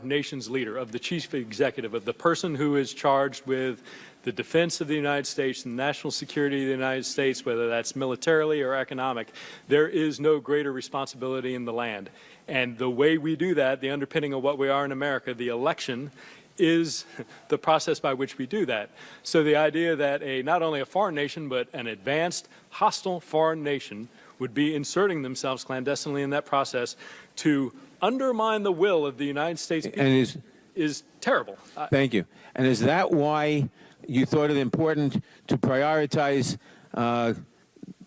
nation's leader, of the chief executive, of the person who is charged with the defense of the United States and national security of the United States, whether that's militarily or economic. There is no greater responsibility in the land. And the way we do that, the underpinning of what we are in America, the election, is the process by which we do that. So the idea that not only a foreign nation, but an advanced, hostile foreign nation would be inserting themselves clandestinely in that process to undermine the will of the United States people is terrible. Thank you. And is that why you thought it important to prioritize,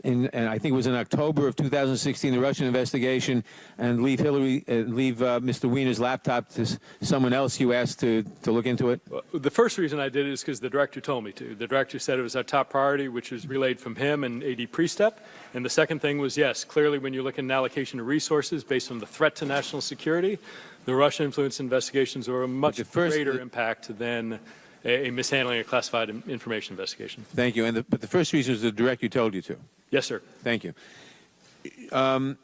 and I think it was in October of 2016, the Russian investigation, and leave Mr. Weiner's laptop to someone else you asked to look into it? Well, the first reason I did it is because the director told me to. The director said it was our top priority, which was relayed from him and AD Priestep. And the second thing was, yes, clearly when you look at an allocation of resources based on the threat to national security, the Russian influence investigations are a much greater impact than a mishandling of classified information investigation. Thank you. But the first reason is the director told you to. Yes, sir. Thank you. How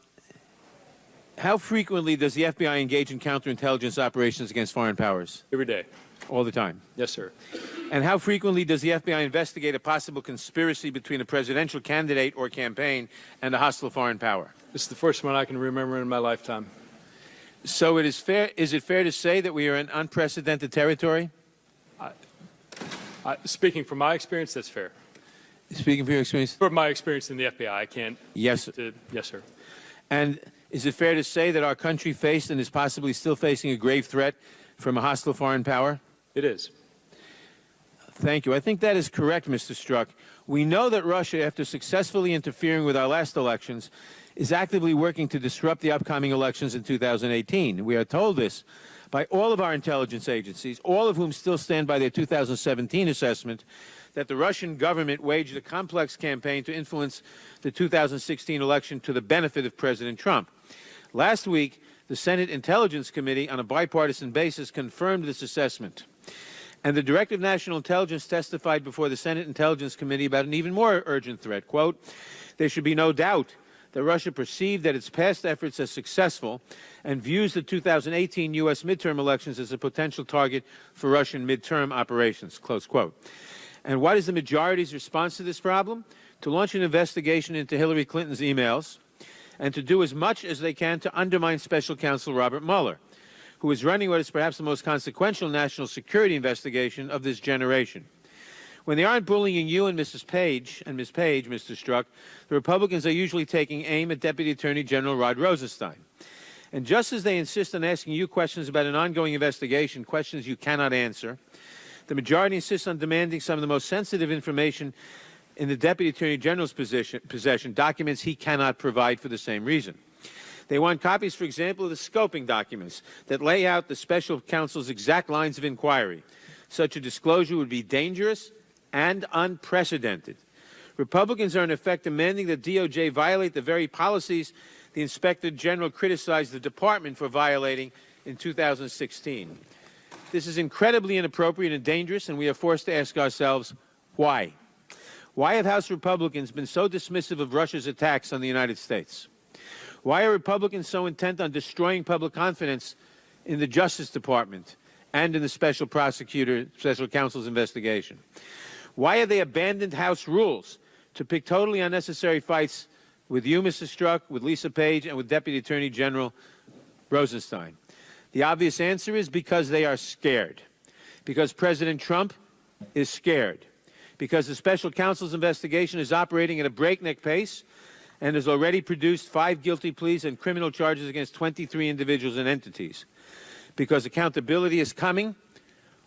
frequently does the FBI engage in counterintelligence operations against foreign powers? Every day. All the time? Yes, sir. And how frequently does the FBI investigate a possible conspiracy between a presidential candidate or campaign and a hostile foreign power? This is the first one I can remember in my lifetime. So is it fair to say that we are in unprecedented territory? Speaking from my experience, that's fair. Speaking from your experience? From my experience in the FBI, I can't. Yes. Yes, sir. And is it fair to say that our country faced and is possibly still facing a grave threat from a hostile foreign power? It is. Thank you. I think that is correct, Mr. Strzok. We know that Russia, after successfully interfering with our last elections, is actively working to disrupt the upcoming elections in 2018. We are told this by all of our intelligence agencies, all of whom still stand by their 2017 assessment that the Russian government waged a complex campaign to influence the 2016 election to the benefit of President Trump. Last week, the Senate Intelligence Committee, on a bipartisan basis, confirmed this assessment. And the Director of National Intelligence testified before the Senate Intelligence Committee about an even more urgent threat. Quote, "There should be no doubt that Russia perceived that its past efforts as successful and views the 2018 U.S. midterm elections as a potential target for Russian midterm operations," close quote. And what is the majority's response to this problem? To launch an investigation into Hillary Clinton's emails and to do as much as they can to undermine Special Counsel Robert Mueller, who is running what is perhaps the most consequential national security investigation of this generation. When they aren't bullying you and Ms. Page, Mr. Strzok, the Republicans are usually taking aim at Deputy Attorney General Rod Rosenstein. And just as they insist on asking you questions about an ongoing investigation, questions you cannot answer, the majority insists on demanding some of the most sensitive information in the Deputy Attorney General's possession, documents he cannot provide for the same reason. They want copies, for example, of the scoping documents that lay out the special counsel's exact lines of inquiry. Such a disclosure would be dangerous and unprecedented. Republicans are in effect demanding that DOJ violate the very policies the Inspector General criticized the department for violating in 2016. This is incredibly inappropriate and dangerous, and we are forced to ask ourselves, why? Why have House Republicans been so dismissive of Russia's attacks on the United States? Why are Republicans so intent on destroying public confidence in the Justice Department and in the special counsel's investigation? Why have they abandoned House rules to pick totally unnecessary fights with you, Mr. Strzok, with Lisa Page, and with Deputy Attorney General Rosenstein? The obvious answer is because they are scared. Because President Trump is scared. Because the special counsel's investigation is operating at a breakneck pace and has already produced 5 guilty pleas and criminal charges against 23 individuals and entities. Because accountability is coming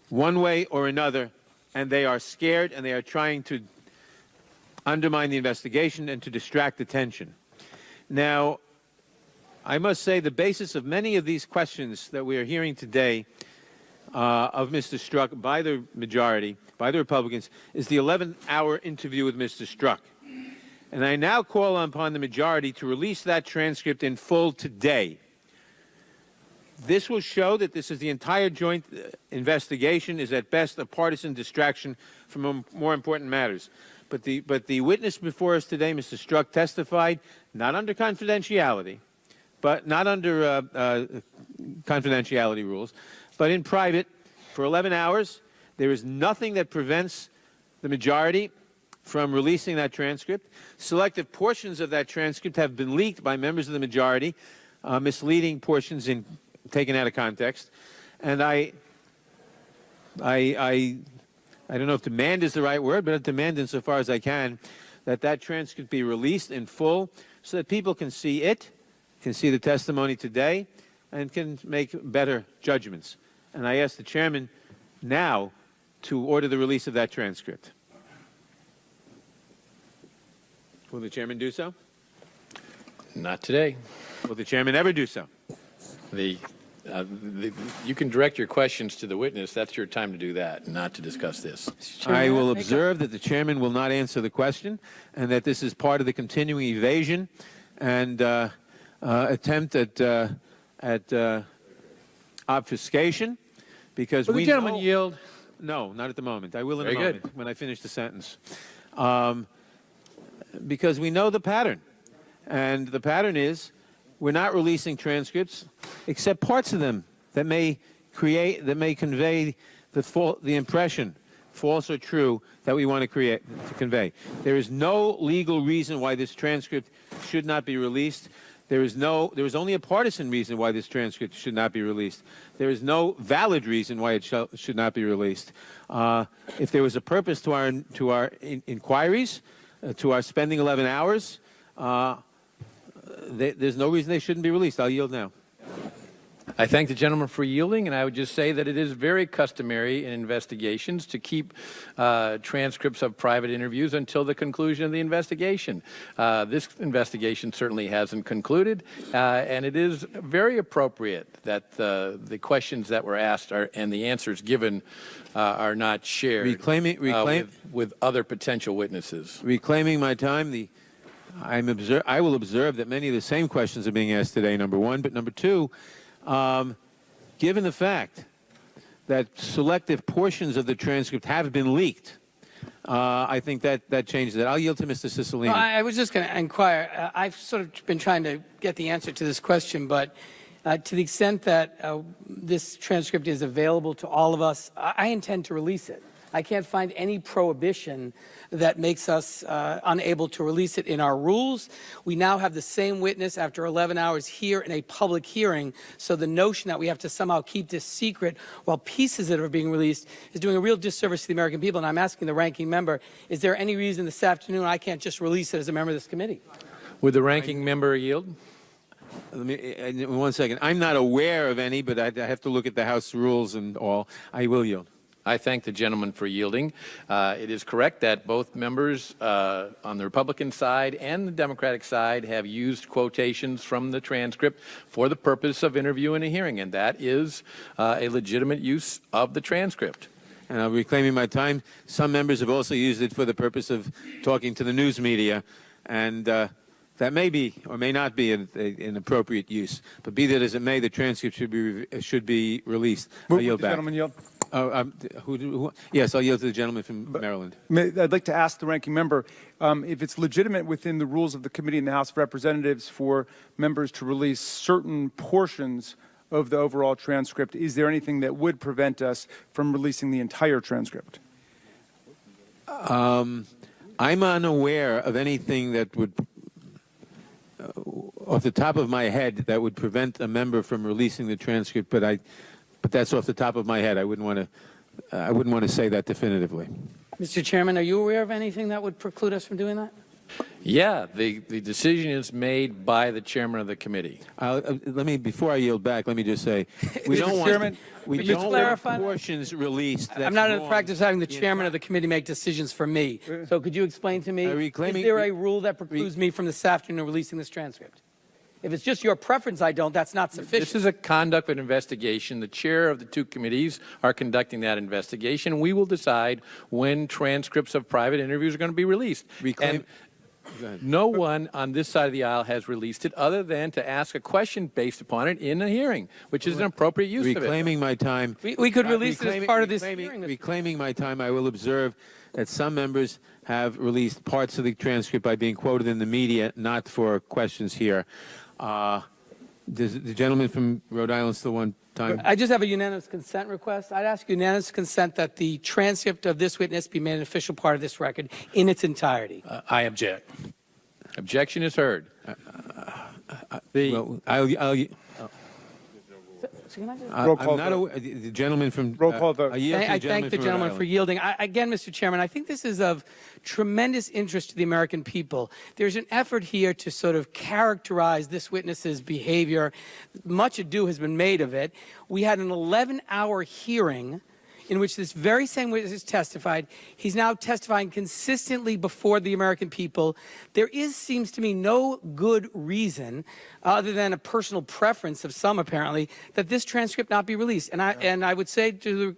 one way or another, and they are scared, and they are trying to undermine the investigation and to distract attention. Now, I must say the basis of many of these questions that we are hearing today of Mr. Strzok by the majority, by the Republicans, is the 11th-hour interview with Mr. Strzok. And I now call upon the majority to release that transcript in full today. This will show that this is the entire joint investigation is at best a partisan distraction from more important matters. But the witness before us today, Mr. Strzok, testified not under confidentiality, but not under confidentiality rules, but in private for 11 hours. There is nothing that prevents the majority from releasing that transcript. Selective portions of that transcript have been leaked by members of the majority, misleading portions taken out of context. And I don't know if demand is the right word, but I demand insofar as I can that transcript be released in full so that people can see it, can see the testimony today, and can make better judgments. And I ask the chairman now to order the release of that transcript. Will the chairman do so? Not today. Will the chairman ever do so? You can direct your questions to the witness. That's your time to do that, not to discuss this. I will observe that the chairman will not answer the question and that this is part of the continuing evasion and attempt at obfuscation because Will the we gentleman know, yield? No, not at the moment. I will in a Very moment good. when I finish the sentence. Because we know the pattern. And the pattern is we're not releasing transcripts except parts of them that may convey the impression, false or true, that we want to convey. There is no legal reason why this transcript should not be released. There is only a partisan reason why this transcript should not be released. There is no valid reason why it should not be released. If there was a purpose to our inquiries, to our spending 11 hours, there's no reason they shouldn't be released. I'll yield now. I thank the gentleman for yielding, and I would just say that it is very customary in investigations to keep transcripts of private interviews until the conclusion of the investigation. This investigation certainly hasn't concluded, and it is very appropriate that the questions that were asked and the answers given are not shared with other potential witnesses. Reclaiming my time, I will observe that many of the same questions are being asked today, number one. But number two, given the fact that selective portions of the transcript have been leaked, I think that changes it. I'll yield to Mr. Cicilline. No, I was just going to inquire. I've sort of been trying to get the answer to this question, but to the extent that this transcript is available to all of us, I intend to release it. I can't find any prohibition that makes us unable to release it in our rules. We now have the same witness after 11 hours here in a public hearing, so the notion that we have to somehow keep this secret while pieces that are being released is doing a real disservice to the American people. And I'm asking the ranking member, is there any reason this afternoon I can't just release it as a member of this committee? Would the ranking member yield? Let me, 1 second. I'm not aware of any, but I have to look at the House rules and all. I will yield. I thank the gentleman for yielding. It is correct that both members on the Republican side and the Democratic side have used quotations from the transcript for the purpose of interviewing a hearing, and that is a legitimate use of the transcript. And I'm reclaiming my time. Some members have also used it for the purpose of talking to the news media, and that may be or may not be an appropriate use. But be that as it may, the transcript should be released. I'll yield back. Gentleman yield. Yes, I'll yield to the gentleman from Maryland. I'd like to ask the ranking member if it's legitimate within the rules of the committee in the House of Representatives for members to release certain portions of the overall transcript. Is there anything that would prevent us from releasing the entire transcript? I'm unaware of anything that would, off the top of my head, that would prevent a member from releasing the transcript. But that's off the top of my head. I wouldn't want to say that definitively. Mr. Chairman, are you aware of anything that would preclude us from doing that? Yeah, the decision is made by the chairman of the committee. Before I yield back, let me just say, we don't want portions released. I'm not in the practice of having the chairman of the committee make decisions for me. So could you explain to me, is there a rule that precludes me from this afternoon releasing this transcript? If it's just your preference, that's not sufficient. This is a conduct of an investigation. The chair of the two committees are conducting that investigation. We will decide when transcripts of private interviews are going to be released. No one on this side of the aisle has released it other than to ask a question based upon it in a hearing, which is an appropriate use of it. Reclaiming my time. We could release it as part of this hearing. Reclaiming my time, I will observe that some members have released parts of the transcript by being quoted in the media, not for questions here. Does the gentleman from Rhode Island still want time? I just have a unanimous consent request. I'd ask unanimous consent that the transcript of this witness be made an official part of this record in its entirety. I object. Objection is heard. Well, I'll, So can I just- Roll call I'm not vote. aware, the gentleman from. Roll call vote. I yield to I thank the from Rhode gentleman for Island. yielding. Again, Mr. Chairman, I think this is of tremendous interest to the American people. There's an effort here to sort of characterize this witness's behavior. Much ado has been made of it. We had an 11-hour hearing in which this very same witness testified. He's now testifying consistently before the American people. There seems to me, no good reason, other than a personal preference of some apparently, that this transcript not be released. And I would say to the